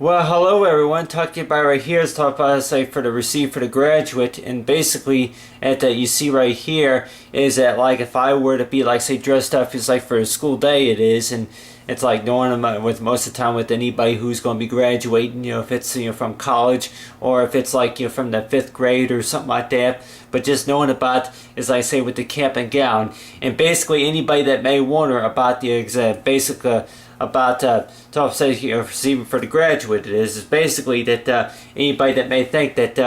Well, hello everyone. Talking about right here is talk about say for the receive for the graduate, and basically at that you see right here is that like if I were to be like say dressed up as like for a school day it is, and it's like knowing with most of the time with anybody who's going to be graduating, if it's from college or if it's like from the 5th grade or something like that. But just knowing about is like say with the cap and gown, and basically anybody that may wonder about the exact basic. About top say receiving for the graduate is basically that anybody that may think that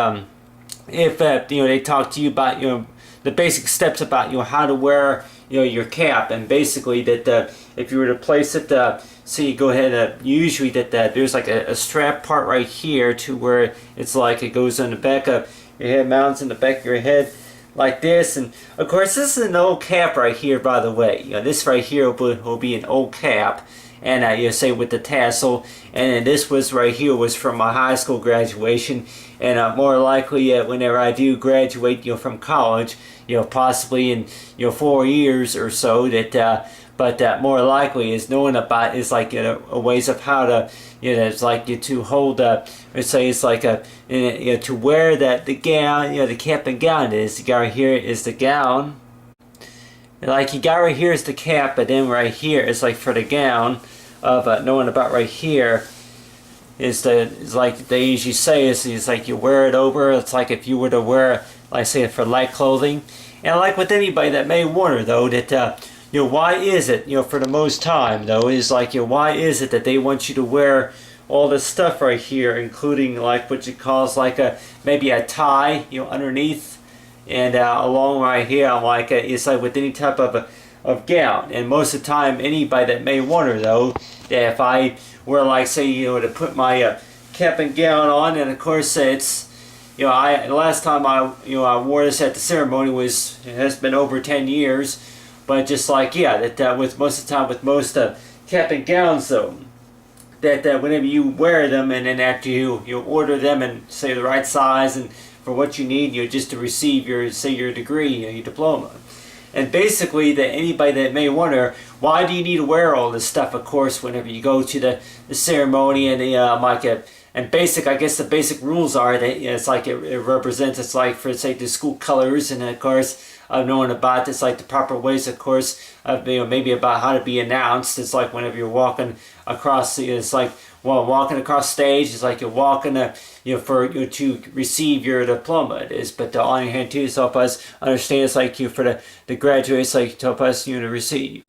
if they talk to you about the basic steps about how to wear your cap, and basically that if you were to place it so you go ahead usually that there's like a strap part right here to where it's like it goes on the back of your head, mounts in the back of your head like this. And of course this is an old cap right here, by the way. This right here will be an old cap, and you say with the tassel, and then this was right here was from my high school graduation, and more likely whenever I do graduate from college, possibly in 4 years or so, that but more likely is knowing about is like a ways of how to it's like to hold let's say it's like to wear the gown, the cap and gown is. You got right here is the gown. Like you got right here is the cap, but then right here is like for the gown of knowing about right here is like they usually say is like you wear it over. It's like if you were to wear like say for light clothing. And like with anybody that may wonder though that why is it for the most time though is like why is it that they want you to wear all this stuff right here, including like what you calls like maybe a tie underneath. And along right here, I'm like it's like with any type of gown. And most of the time, anybody that may wonder though, that if I were like say to put my cap and gown on, and of course it's the last time I wore this at the ceremony it has been over 10 years, but just like that with most of the time with most cap and gowns though, that whenever you wear them and then after you order them and say the right size and for what you need, just to receive your degree, your diploma. And basically that anybody that may wonder why do you need to wear all this stuff, of course whenever you go to the ceremony, and and basic, I guess the basic rules are that it's like it represents, it's like for say the school colors, and of course knowing about this like the proper ways of course of maybe about how to be announced. It's like whenever you're walking across, it's like walking across stage, it's like you're walking to receive your diploma it is. But on your hand too to help us understand it's like for the graduates, like to help us to receive.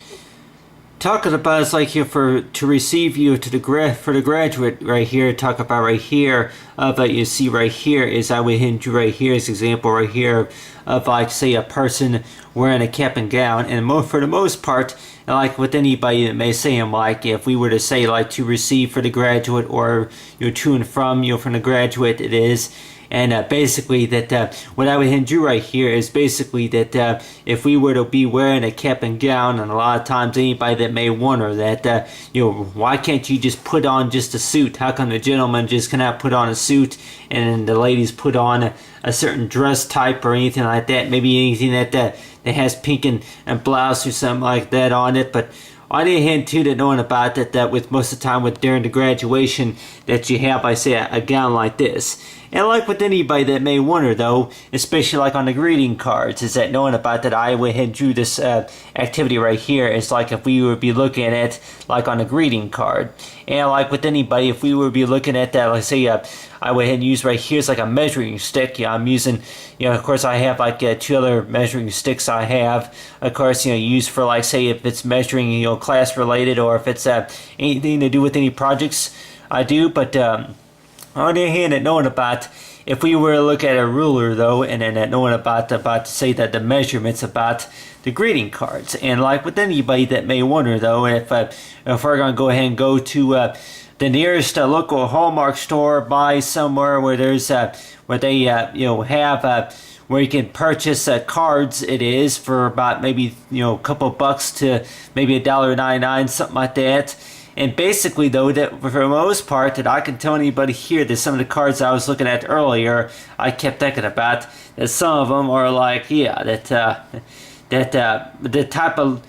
Talking about it's like to receive to the for the graduate right here. Talk about right here that you see right here is I would hint you right here is example right here of like say a person wearing a cap and gown, and for the most part, like with anybody that may say I'm like if we were to say like to receive for the graduate or to and from from the graduate it is. And basically that what I would hint you right here is basically that if we were to be wearing a cap and gown, and a lot of times anybody that may wonder that why can't you just put on just a suit? How come the gentleman just cannot put on a suit and the ladies put on a certain dress type or anything like that? Maybe anything that has pink and blouse or something like that on it. But I didn't hint too that knowing about that with most of the time with during the graduation that you have I say a gown like this. And like with anybody that may wonder though, especially like on the greeting cards, is that knowing about that I went ahead and drew this activity right here. It's like if we would be looking at like on a greeting card. And like with anybody, if we would be looking at that, let's say I went ahead and use right here is like a measuring stick. I'm using, of course I have like 2 other measuring sticks I have. Of course, used for like say if it's measuring, class related, or if it's anything to do with any projects I do. But on the other hand, knowing about if we were to look at a ruler though, and then knowing about to say that the measurements about the greeting cards, and like with anybody that may wonder though, if we're gonna go ahead and go to the nearest local Hallmark store, buy somewhere where there's where they have where you can purchase cards, it is for about maybe a couple bucks to maybe $1.99, something like that. And basically though, that for the most part that I can tell anybody here that some of the cards I was looking at earlier, I kept thinking about that some of them are like the type of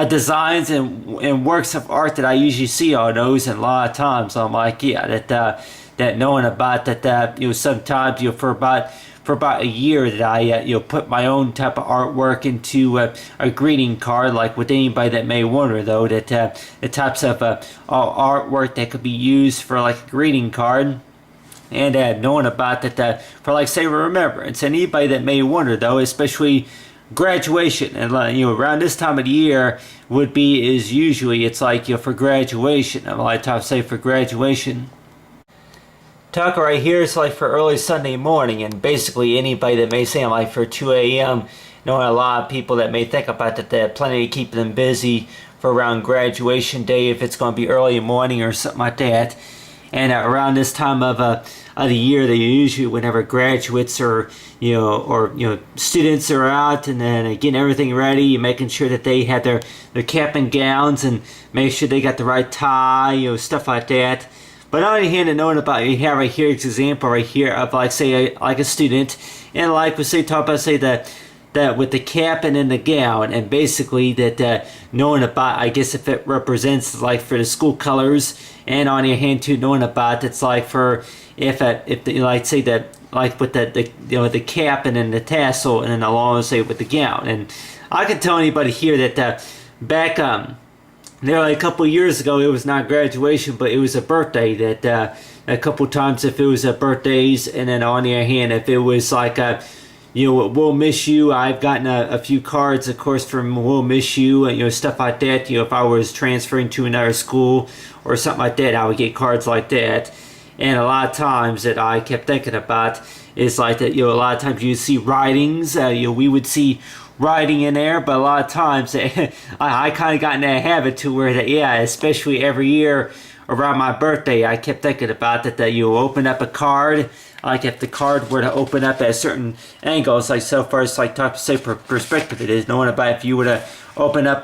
designs and works of art that I usually see on those, and a lot of times I'm like, yeah, that knowing about that, sometimes for about a year that I put my own type of artwork into a greeting card. Like with anybody that may wonder though, that the types of artwork that could be used for like a greeting card. And knowing about that for like say remembrance. And anybody that may wonder though, especially graduation, and around this time of the year would be is usually it's like for graduation. I'm like to say for graduation. Talk right here is like for early Sunday morning, and basically anybody that may say I'm like for 2 a.m. Knowing a lot of people that may think about that, they have plenty to keep them busy for around graduation day if it's going to be early morning or something like that. And around this time of the year, they usually whenever graduates or students are out and then getting everything ready, making sure that they have their cap and gowns and make sure they got the right tie, stuff like that. But on the other hand, and knowing about you have right here this example right here of like say like a student, and like we say talk about say that with the cap and then the gown, and basically that knowing about, I guess if it represents like for the school colors, and on your hand too knowing about it's like for if the, like say that like with the cap and then the tassel and then along say with the gown. And I can tell anybody here that back there like a couple of years ago, it was not graduation but it was a birthday, that a couple times if it was birthdays, and then on the other hand if it was like we'll miss you. I've gotten a few cards, of course, from we'll miss you, stuff like that. If I was transferring to another school or something like that, I would get cards like that. And a lot of times that I kept thinking about is like that, a lot of times you see writings, we would see writing in there, but a lot of times I kind of got in that habit to where that, especially every year around my birthday, I kept thinking about that you open up a card. Like if the card were to open up at certain angles, like so far as like type of say perspective it is, knowing about if you were to open up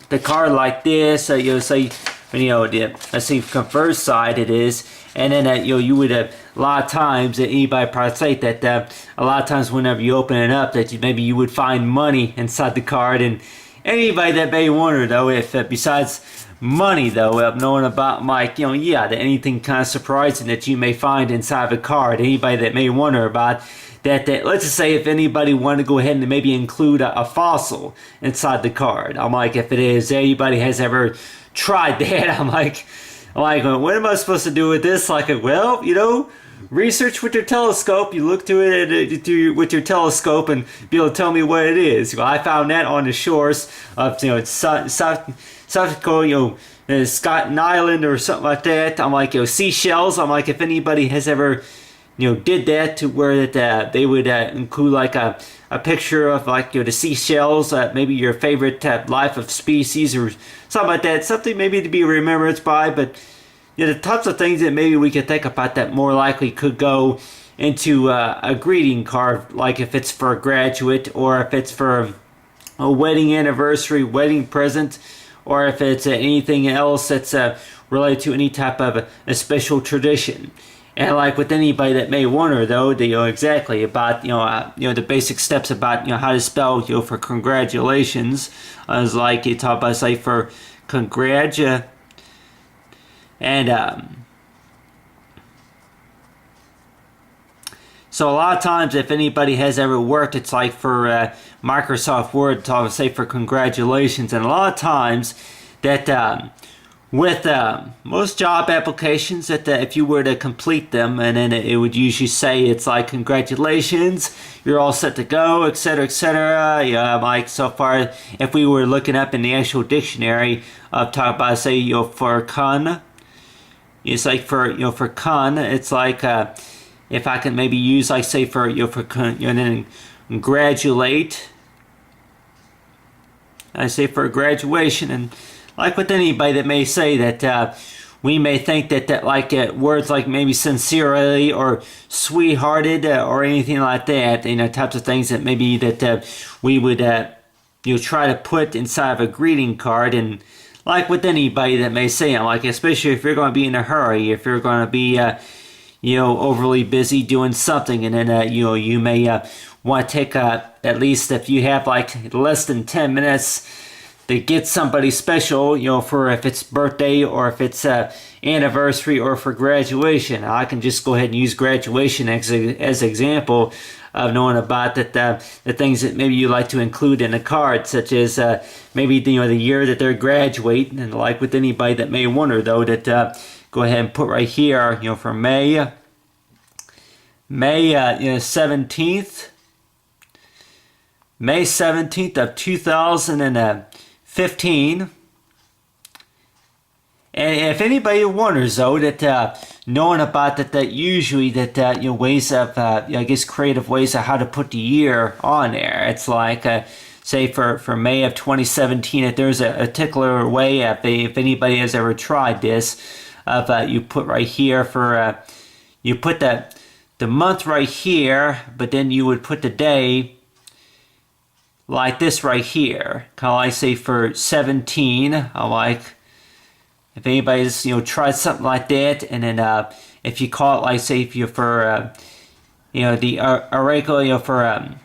the card like this, you'll say let's see from first side it is, and then you would a lot of times that anybody probably say that a lot of times whenever you open it up that maybe you would find money inside the card. And anybody that may wonder though if besides money though, knowing about like that anything kind of surprising that you may find inside of a card, anybody that may wonder about that let's just say if anybody wanted to go ahead and maybe include a fossil inside the card, I'm like if it is anybody has ever tried that, I'm like what am I supposed to do with this? Like well research with your telescope. You look to it with your telescope and be able to tell me what it is. I found that on the shores of South Dakota, Scotland Island or something like that. I'm like seashells. I'm like if anybody has ever did that to where that they would include like a picture of like the seashells, maybe your favorite life of species or something like that, something maybe to be remembered by. But the types of things that maybe we could think about that more likely could go into a greeting card, like if it's for a graduate or if it's for a wedding anniversary, wedding present, or if it's anything else that's related to any type of a special tradition. And like with anybody that may wonder though, exactly about the basic steps about how to spell for congratulations, as like you talk about say for and so a lot of times if anybody has ever worked, it's like for Microsoft Word, to say for congratulations. And a lot of times that with most job applications that if you were to complete them, and then it would usually say it's like congratulations, you're all set to go, etc., etc. Like so far if we were looking up in the actual dictionary of talk about say for con, it's like for con, it's like if I can maybe use like say for and then congratulate, I say for graduation. And like with anybody that may say that we may think that like words like maybe sincerely or sweethearted or anything like that, types of things that maybe that we would try to put inside of a greeting card. And like with anybody that may say, like especially if you're going to be in a hurry, if you're going to be overly busy doing something, and then you may want to take at least if you have like less than 10 minutes to get somebody special, for if it's birthday or if it's anniversary or for graduation. I can just go ahead and use graduation as example of knowing about that the things that maybe you like to include in a card, such as maybe the year that they're graduating, and like with anybody that may wonder though, that go ahead and put right here, for May 17th. May 17th of 2015. And if anybody wonders though, that knowing about that usually that ways of creative ways of how to put the year on there. It's like say for May of 2017, if there's a particular way, if anybody has ever tried this, of you put right here for you put the month right here, but then you would put the day like this right here, kind of like say for 17. I like if anybody's tried something like that, and then if you call it like say if you're for the Oracle for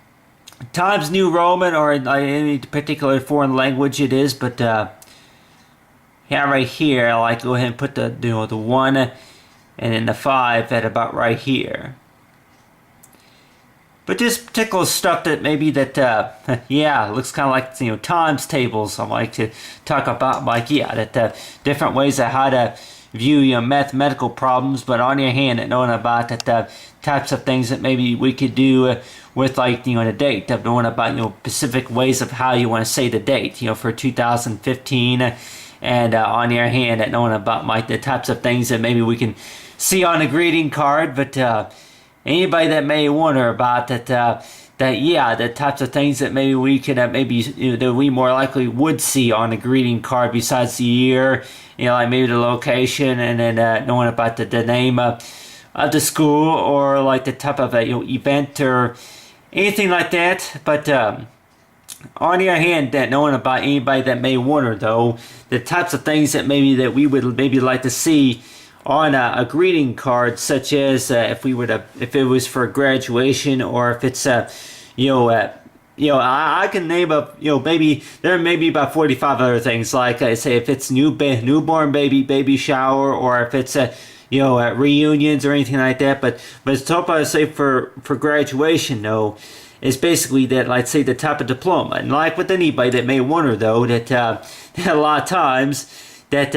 Times New Roman or any particular foreign language it is, but yeah, right here I like to go ahead and put the the 1 and then the 5 at about right here. But this particular stuff that maybe that, yeah, looks kind of like, times tables. I like to talk about, that different ways of how to view, mathematical problems, but on your hand, knowing about that types of things that maybe we could do with, like, the date, of knowing about, specific ways of how you want to say the date, for 2015, and on your hand, knowing about, like, the types of things that maybe we can see on a greeting card, but, anybody that may wonder about that, the types of things that maybe we could that we more likely would see on a greeting card besides the year, like maybe the location, and then knowing about the name of the school, or like the type of event or anything like that. But on the other hand, that knowing about anybody that may wonder though, the types of things that maybe that we would maybe like to see on a greeting card, such as if it was for graduation, or if it's I can name maybe there may be about 45 other things, like I say if it's newborn baby shower, or if it's reunions or anything like that. But it's talk about, say, for graduation though, is basically that, like say, the type of diploma. And like with anybody that may wonder though, that a lot of times that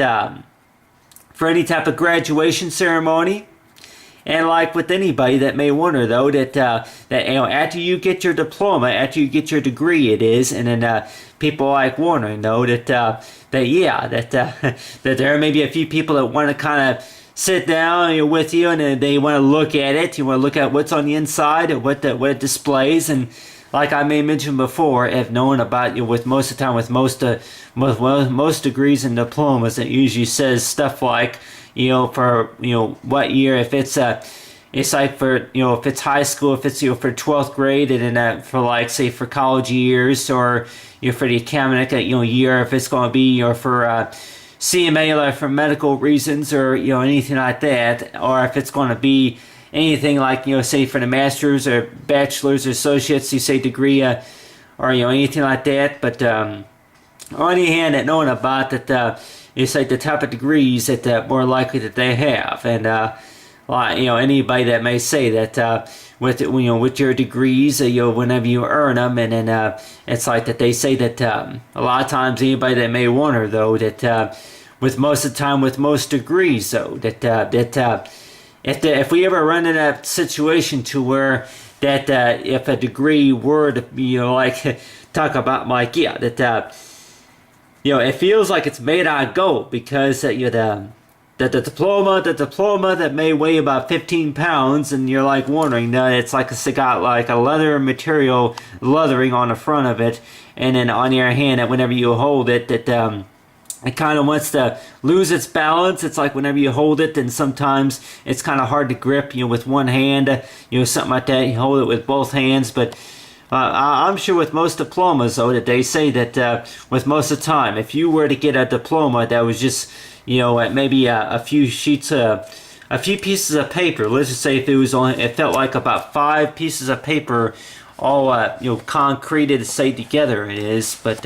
for any type of graduation ceremony, and like with anybody that may wonder though, that after you get your diploma, after you get your degree, it is, and then people like wondering though that that there may be a few people that want to kind of sit down with you, and they want to look at it. You want to look at what's on the inside and what it displays. And like I may mention before, if knowing about with most of the time with most degrees and diplomas, it usually says stuff like for what year, if it's like for if it's high school, if it's for 12th grade, and then for like say for college years, or for the academic year, if it's going to be for CMA, like for medical reasons, or anything like that, or if it's going to be anything like say for the master's or bachelor's or associates, you say degree, or anything like that. But on the hand, that knowing about that, it's like the type of degrees that more likely that they have, and like anybody that may say that with your degrees, whenever you earn them, and then it's like that they say that a lot of times anybody that may wonder though, that with most of the time with most degrees though, that if we ever run in that situation to where that if a degree were to like talk about like that it feels like it's made out of gold, because the diploma that may weigh about 15 pounds, and you're like wondering that it's like it's got like a leather material leathering on the front of it, and then on your hand, that whenever you hold it, that it kind of wants to lose its balance. It's like whenever you hold it, then sometimes it's kind of hard to grip, with one hand, something like that. You hold it with both hands, but I'm sure with most diplomas, though, that they say that with most of the time, if you were to get a diploma that was just, maybe a few sheets, a few pieces of paper. Let's just say if it felt like about 5 pieces of paper, all concreted, say together it is, but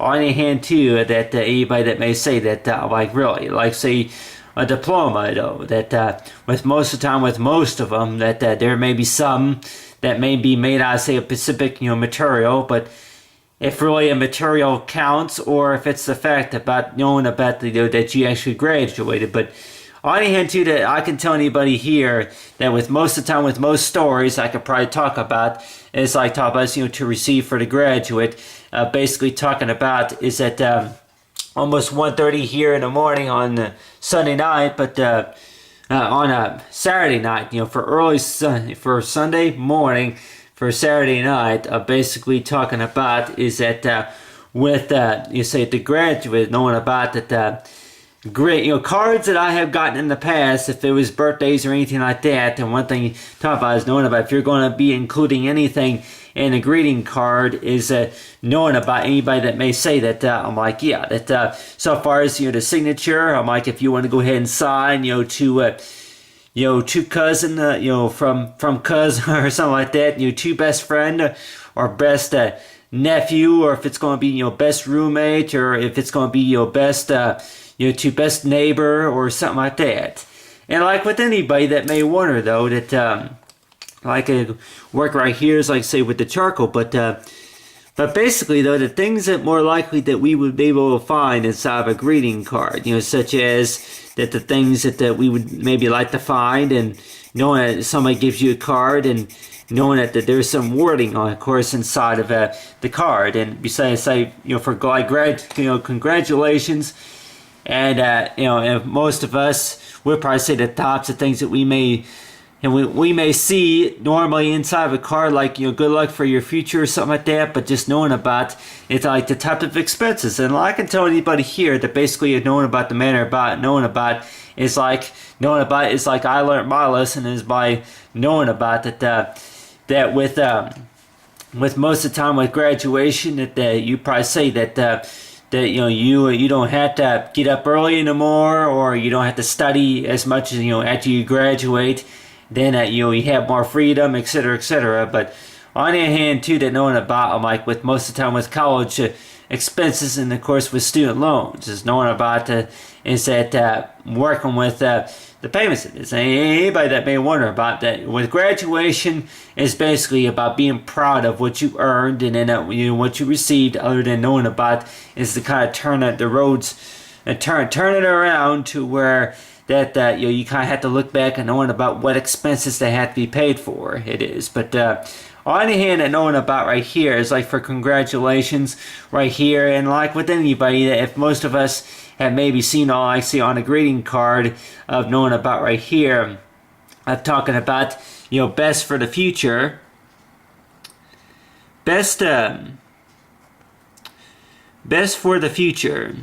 on the hand too, that anybody that may say that, like really, like say a diploma though, that with most of the time, with most of them, that there may be some that may be made out of say a specific material, but if really a material counts, or if it's the fact about knowing about that you actually graduated. But on the hand too, that I can tell anybody here that with most of the time, with most stories I could probably talk about, is like talk about to receive for the graduate, basically talking about is that almost 1:30 here in the morning on Sunday night, but on a Saturday night, for Sunday morning, for Saturday night, basically talking about is that with you say the graduate, knowing about that great cards that I have gotten in the past, if it was birthdays or anything like that. And one thing you talk about is knowing about if you're going to be including anything in a greeting card, is knowing about anybody that may say that. I'm like, yeah, that so far as the signature, I'm like, if you want to go ahead and sign to cousin, from cousin or something like that, to best friend or best nephew, or if it's going to be best roommate, or if it's going to be best to best neighbor or something like that. And like with anybody that may wonder though, that like work right here is like say with the charcoal, but basically though, the things that more likely that we would be able to find inside of a greeting card, such as that the things that we would maybe like to find, and knowing that somebody gives you a card, and knowing that there's some wording on, of course, inside of the card, and besides say for like congratulations, and and most of us would probably say the types of things that we may. And we may see normally inside of a card, like, good luck for your future or something like that, but just knowing about it's like the type of expenses. And I can tell anybody here that basically knowing about the manner about knowing about is like I learned my lesson is by knowing about that with most of the time with graduation, that you probably say that you don't have to get up early anymore, or you don't have to study as much as after you graduate. Then you have more freedom, etc., etc. But on the other hand, too, that knowing about like with most of the time with college expenses, and of course with student loans, is knowing about is that working with the payments. Is anybody that may wonder about that with graduation is basically about being proud of what you earned, and then what you received. Other than knowing about is to kind of turn the roads and turn it around to where that you kind of have to look back and knowing about what expenses they have to be paid for. It is, but on the hand, and knowing about right here is like for congratulations right here, and like with anybody, that if most of us have maybe seen all I see on a greeting card of knowing about right here, of talking about best for the future, best for the future.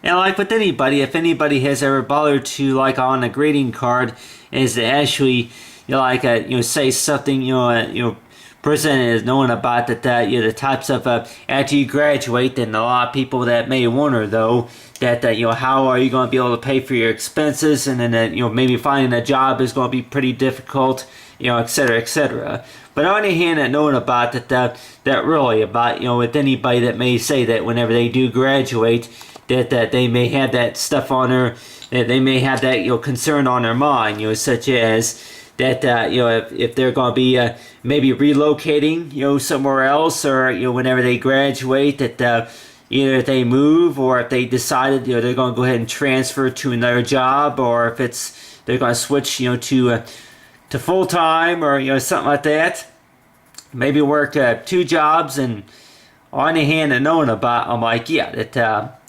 And like with anybody, if anybody has ever bothered to like on a greeting card, is to actually say something presented as knowing about that the types of after you graduate, then a lot of people that may wonder though that how are you going to be able to pay for your expenses, and then that maybe finding a job is going to be pretty difficult, etc., etc. But on the hand, that knowing about that really about with anybody that may say that whenever they do graduate, that they may have that stuff on their, that they may have that concern on their mind, such as that if they're going to be maybe relocating somewhere else, or whenever they graduate, that either if they move, or if they decided they're going to go ahead and transfer to another job, or if it's they're going to switch to full time, or something like that, maybe work 2 jobs. And on the hand, and knowing about, I'm like, yeah, that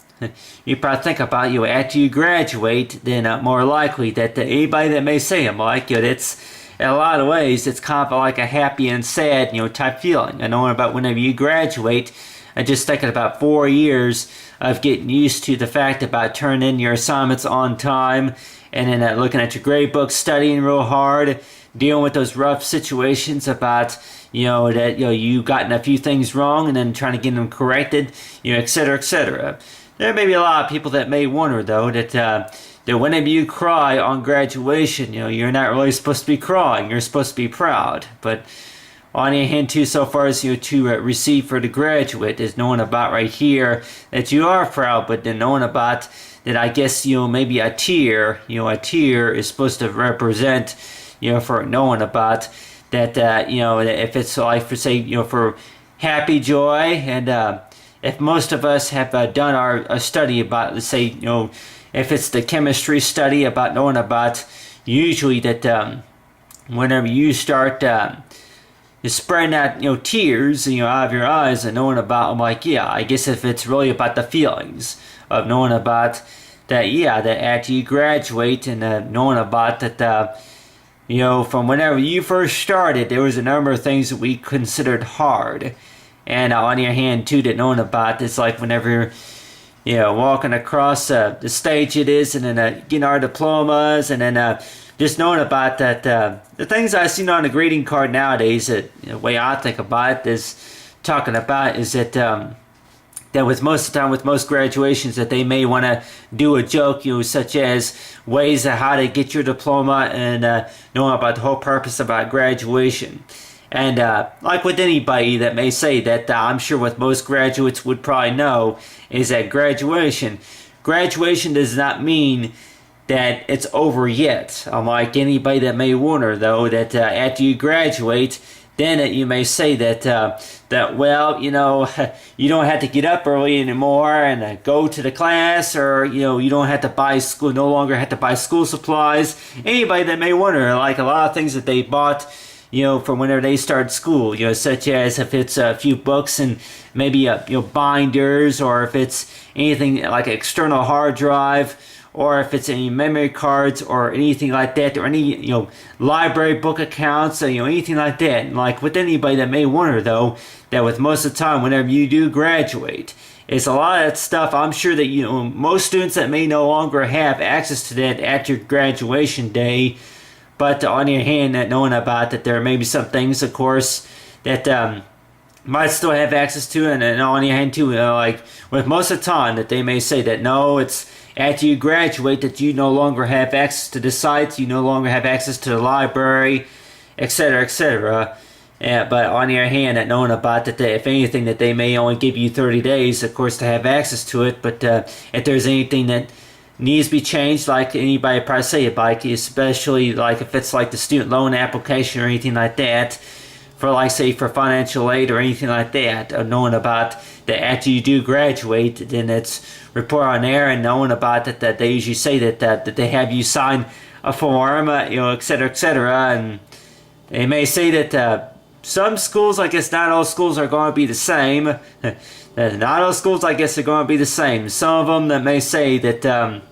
you probably think about after you graduate, then more likely that anybody that may say, I'm like, it's in a lot of ways it's kind of like a happy and sad type feeling. And knowing about whenever you graduate, and just thinking about 4 years of getting used to the fact about turning in your assignments on time, and then looking at your grade book, studying real hard, dealing with those rough situations about that you've gotten a few things wrong, and then trying to get them corrected, etc., etc. There may be a lot of people that may wonder though that whenever you cry on graduation, you're not really supposed to be crying. You're supposed to be proud. But on the other hand too, so far as to receive for the graduate is knowing about right here that you are proud, but then knowing about that I guess maybe a tear is supposed to represent for knowing about that if it's like for say for happy joy, and if most of us have done our study about, let's say if it's the chemistry study about knowing about usually that whenever you start spreading out tears out of your eyes and knowing about, I'm like, yeah, I guess if it's really about the feelings of knowing about that, yeah, that after you graduate and knowing about that from whenever you first started there was a number of things that we considered hard, and on your hand too that knowing about it's like whenever walking across the stage it is, and then getting our diplomas, and then just knowing about that the things I seen on the greeting card nowadays, that the way I think about it is talking about is that that with most of the time with most graduations that they may want to do a joke such as ways of how to get your diploma, and knowing about the whole purpose about graduation. And like with anybody that may say that, I'm sure what most graduates would probably know is that graduation does not mean that it's over yet. Unlike anybody that may wonder though that after you graduate, then you may say that well you don't have to get up early anymore and go to the class, or you don't have to no longer have to buy school supplies. Anybody that may wonder, like a lot of things that they bought from whenever they started school, such as if it's a few books and maybe binders, or if it's anything like an external hard drive, or if it's any memory cards or anything like that, or any library book accounts, anything like that. And like with anybody that may wonder though, that with most of the time whenever you do graduate, it's a lot of that stuff. I'm sure that most students that may no longer have access to that at your graduation day. But on your hand, that knowing about that there may be some things, of course, that might still have access to, and on your hand too, like with most of the time that they may say that no, it's after you graduate that you no longer have access to the sites, you no longer have access to the library, etc., etc. But on your hand, that knowing about that, if anything, that they may only give you 30 days, of course, to have access to it. But if there's anything that needs to be changed, like anybody probably say it, like especially like if it's like the student loan application or anything like that, for like say for financial aid or anything like that, knowing about that after you do graduate, then it's report on there, and knowing about that they usually say that they have you sign a form, etc., etc., and they may say that some schools, I guess not all schools are going to be the same. Not all schools, I guess, are going to be the same. Some of them that may say that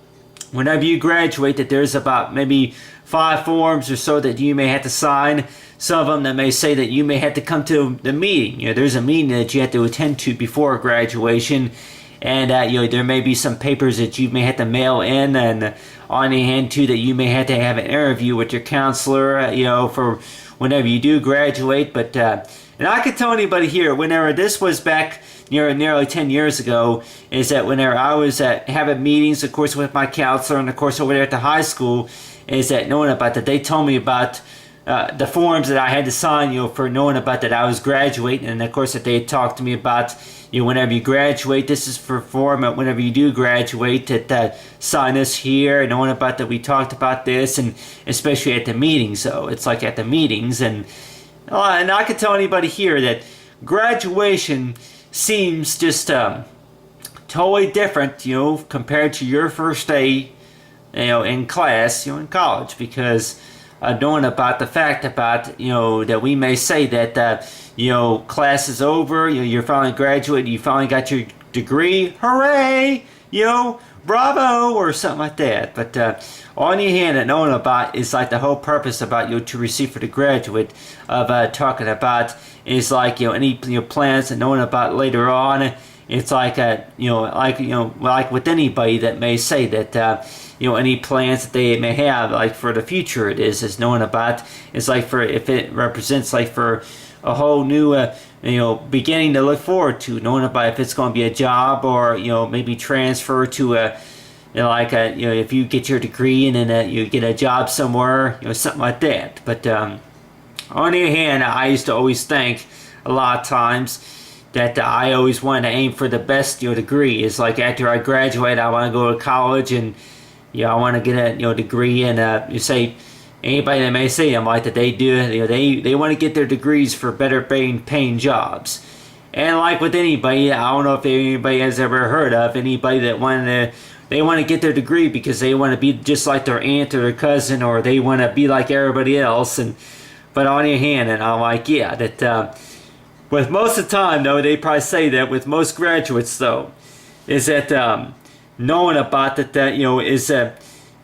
whenever you graduate, that there's about maybe 5 forms or so that you may have to sign. Some of them that may say that you may have to come to the meeting. There's a meeting that you have to attend to before graduation, and there may be some papers that you may have to mail in, and on the hand too that you may have to have an interview with your counselor, for whenever you do graduate. But and I could tell anybody here, whenever this was back nearly 10 years ago, is that whenever I was having meetings, of course, with my counselor, and of course over there at the high school, is that knowing about that, they told me about the forms that I had to sign, for knowing about that I was graduating, and of course that they had talked to me about, whenever you graduate, this is for form, whenever you do graduate, that sign this here, and knowing about that we talked about this, and especially at the meetings, so it's like at the meetings, and I could tell anybody here that graduation seems just totally different, compared to your first day, in class, in college, because knowing about the fact about, that we may say that, class is over, you're finally graduated, you finally got your degree, hooray, bravo, or something like that. But on your hand, and knowing about is like the whole purpose about to receive for the graduate of talking about is like any plans and knowing about later on. It's like like with anybody that may say that any plans that they may have like for the future, it is knowing about. It's like for if it represents like for a whole new beginning to look forward to, knowing about if it's going to be a job, or maybe transfer to a if you get your degree and then you get a job somewhere, something like that. But on On the other hand, I used to always think a lot of times that I always wanted to aim for the best, degree. It's like after I graduate, I want to go to college and, I want to get a, degree. And you say anybody that may say I'm like that they do, they want to get their degrees for better paying jobs. And like with anybody, I don't know if anybody has ever heard of anybody that they want to get their degree because they want to be just like their aunt or their cousin, or they want to be like everybody else. But on the other hand, and I'm like, yeah, that with most of the time, though, they probably say that with most graduates, though, is that knowing about that,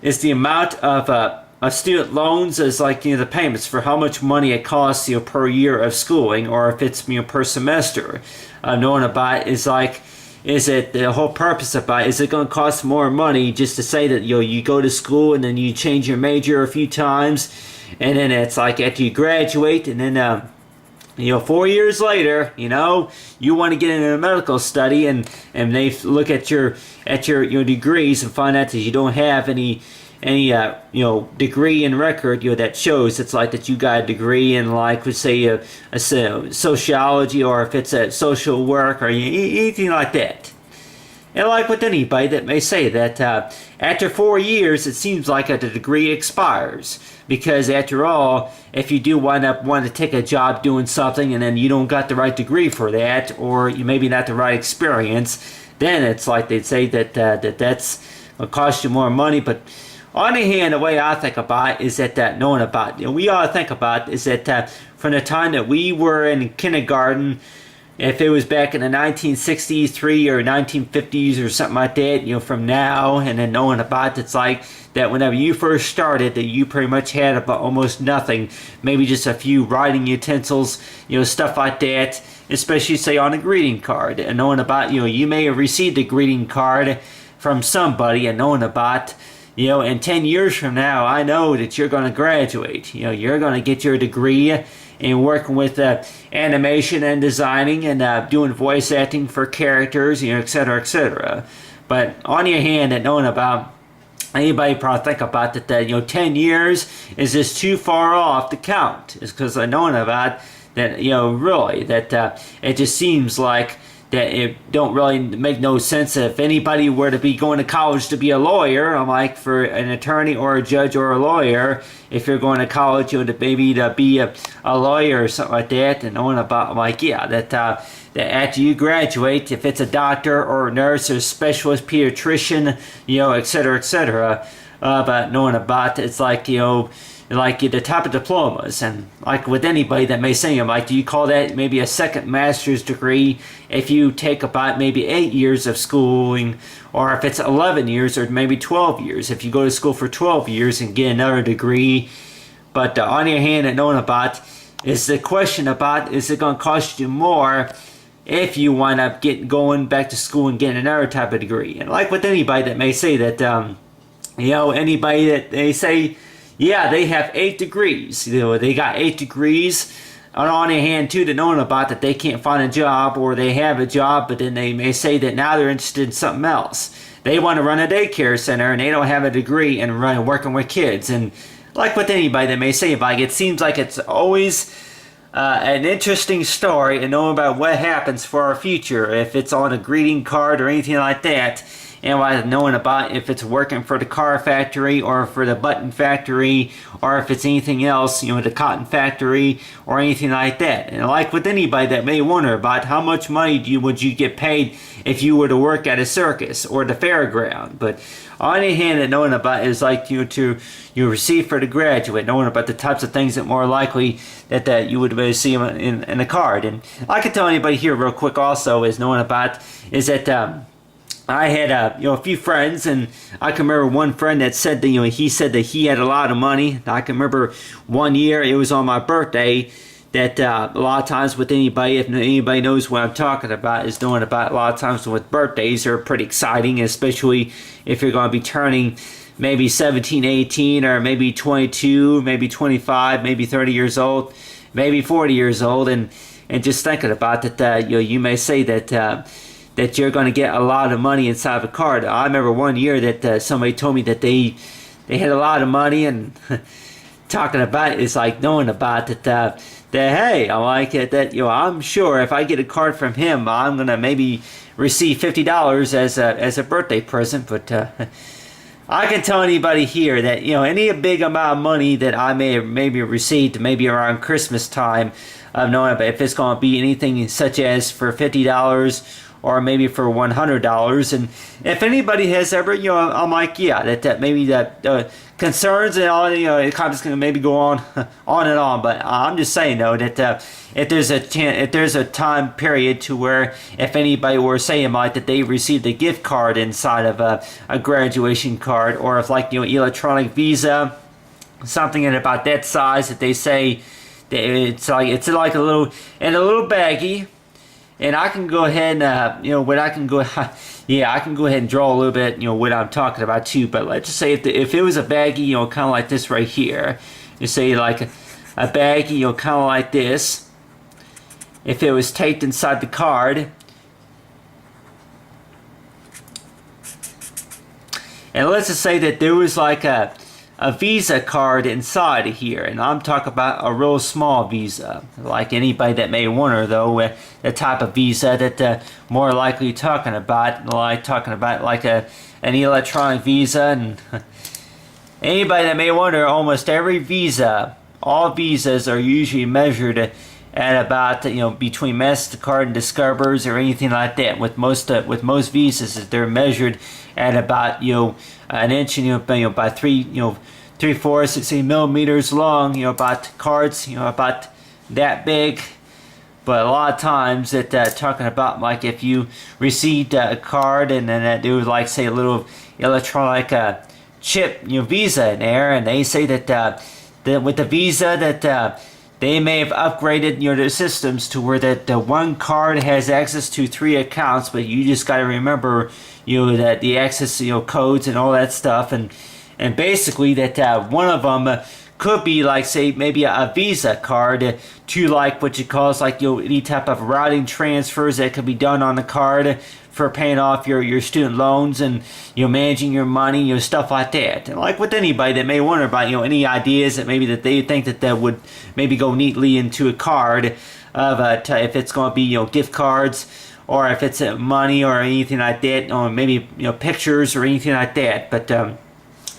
is the amount of student loans as like, the payments for how much money it costs, per year of schooling, or if it's, per semester. Knowing about is like, is it the whole purpose about is it going to cost more money just to say that, you go to school and then you change your major a few times, and then it's like after you graduate and then 4 years later, you want to get into a medical study, and they look at your degrees and find out that you don't have any degree in record, that shows it's like that you got a degree in, like, let's say a sociology, or if it's a social work or anything like that. And like with anybody that may say that after 4 years, it seems like the degree expires. Because after all, if you do wind up wanting to take a job doing something and then you don't got the right degree for that, or you maybe not the right experience, then it's like they'd say that that's going to cost you more money. But on the hand, the way I think about it is that knowing about, we ought to think about is that from the time that we were in kindergarten, if it was back in the 1963 or 1950s or something like that, from now and then knowing about it's like that whenever you first started, that you pretty much had about almost nothing, maybe just a few writing utensils, stuff like that, especially say on a greeting card. And knowing about, you may have received a greeting card from somebody, and knowing about, in 10 years from now, I know that you're going to graduate. You're going to get your degree in working with animation and designing and doing voice acting for characters, etc., etc. But on your hand, that knowing about, anybody probably think about that 10 years is just too far off to count. It's because I knowing about that, really, that it just seems like that it don't really make no sense if anybody were to be going to college to be a lawyer. I'm like, for an attorney or a judge or a lawyer, if you're going to college, to maybe to be a lawyer or something like that, and knowing about, I'm like, yeah, that after you graduate, if it's a doctor or a nurse or specialist pediatrician, etc., etc., but knowing about, it's like, like the type of diplomas, and like with anybody that may say, I'm like, do you call that maybe a second master's degree if you take about maybe 8 years of schooling, or if it's 11 years or maybe 12 years, if you go to school for 12 years and get another degree. But on your hand, and knowing about is the question about, is it going to cost you more if you wind up going back to school and getting another type of degree? And like with anybody that may say that, anybody that they say, yeah, they have 8 degrees. They got 8 degrees. On the hand, too, to knowing about that they can't find a job, or they have a job, but then they may say that now they're interested in something else. They want to run a daycare center, and they don't have a degree in working with kids. And like with anybody that may say about it seems like it's always an interesting story, and knowing about what happens for our future, if it's on a greeting card or anything like that. And knowing about if it's working for the car factory or for the button factory, or if it's anything else, the cotton factory or anything like that. And like with anybody that may wonder about how much money would you get paid if you were to work at a circus or the fairground. But on the hand, that knowing about is like to receive for the graduate, knowing about the types of things that more likely that you would see in a card. And I can tell anybody here real quick also is knowing about is that I had a few friends, and I can remember one friend that said that he said that he had a lot of money. I can remember one year, it was on my birthday, that a lot of times with anybody, if anybody knows what I'm talking about, is knowing about a lot of times with birthdays are pretty exciting, especially if you're going to be turning maybe 17, 18, or maybe 22, maybe 25, maybe 30 years old, maybe 40 years old, and just thinking about that, you may say that you're going to get a lot of money inside of a card. I remember one year that somebody told me that they had a lot of money, and talking about is like knowing about that hey, I like it that I'm sure if I get a card from him, I'm gonna maybe receive $50 as a birthday present. But I can tell anybody here that any big amount of money that I may have maybe received maybe around Christmas time, knowing about if it's gonna be anything such as for $50 or maybe for $100. And if anybody has ever, I'm like, yeah, that maybe that concerns and all, it kind of going to maybe go on, on and on. But I'm just saying though that if there's a time period to where if anybody were saying like that they received a gift card inside of a graduation card, or if like electronic Visa, something in about that size that they say that it's like a little baggie. And I can go ahead and, what I can go, yeah, I can go ahead and draw a little bit, what I'm talking about too. But let's just say if it was a baggie, kind of like this right here, you say like a baggie, kind of like this. If it was taped inside the card, and let's just say that there was like a Visa card inside of here, and I'm talking about a real small Visa, like anybody that may wonder though, the type of Visa that more likely talking about like an electronic Visa. And anybody that may wonder, almost every Visa, all Visas are usually measured at about between MasterCard and Discovers or anything like that. With most Visas, they're measured at about an inch and by 3/4, 16 millimeters long. About cards about that big. But a lot of times that talking about like if you received a card and then there was like say a little electronic chip Visa in there, and they say that with the Visa that they may have upgraded their systems to where that the one card has access to 3 accounts, but you just got to remember that the access codes and all that stuff, and basically that one of them could be like say maybe a Visa card to like what you call like any type of routing transfers that could be done on the card for paying off your student loans and managing your money, stuff like that. And like with anybody that may wonder about any ideas that maybe that they think that would maybe go neatly into a card of if it's going to be gift cards, or if it's money or anything like that, or maybe pictures or anything like that. But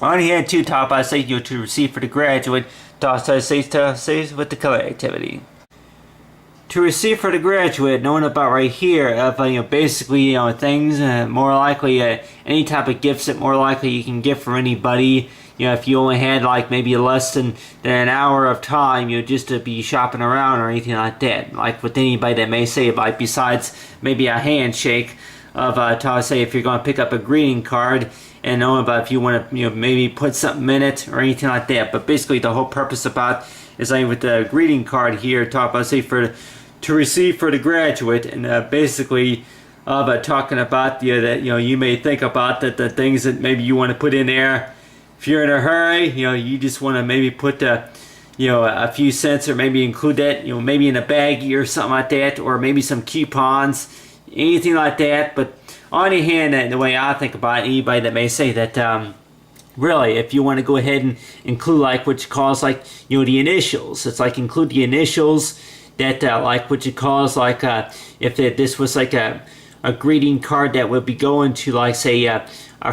on here too, top I say to receive for the graduate, I say with the color activity. To receive for the graduate, knowing about right here of basically things more likely any type of gifts that more likely you can give for anybody. If you only had like maybe less than an hour of time, just to be shopping around or anything like that. Like with anybody that may say like besides maybe a handshake of say if you're going to pick up a greeting card and knowing about if you want to maybe put something in it or anything like that. But basically the whole purpose about is like with the greeting card here, say to receive for the graduate, and basically talking about that you may think about that the things that maybe you want to put in there. If you're in a hurry, you just want to maybe put a few cents, or maybe include that maybe in a baggie or something like that, or maybe some coupons, anything like that. But on the hand, the way I think about it, anybody that may say that really, if you want to go ahead and include like what you call like the initials, it's like include the initials. That like what you call like if this was like a greeting card that would be going to like say a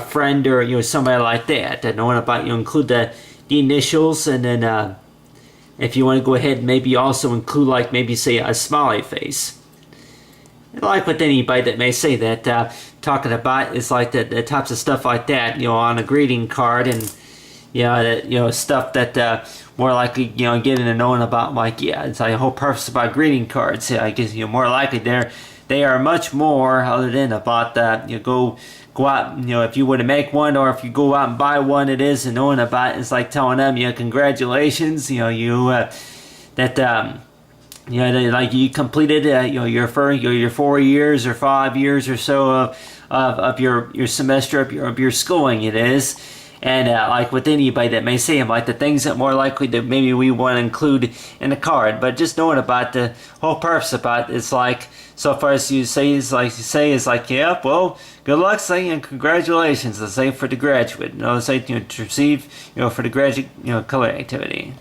friend or somebody like that. And knowing about include the initials, and then if you want to go ahead and maybe also include like maybe say a smiley face. And like with anybody that may say that talking about is like the types of stuff like that on a greeting card, and that stuff that more likely getting to knowing about like it's like a whole purpose about greeting cards. I guess more likely they are much more other than about that go out if you were to make one, or if you go out and buy one, it is, and knowing about it's like telling them congratulations that like you completed your 4 years or 5 years or so of your semester of your schooling, it is. And like with anybody that may say them, like the things that more likely that maybe we want to include in the card. But just knowing about the whole purpose about it's like, so far as you say is like yeah, well, good luck, saying, and congratulations, the same for the graduate. Say to receive for the graduate color activity.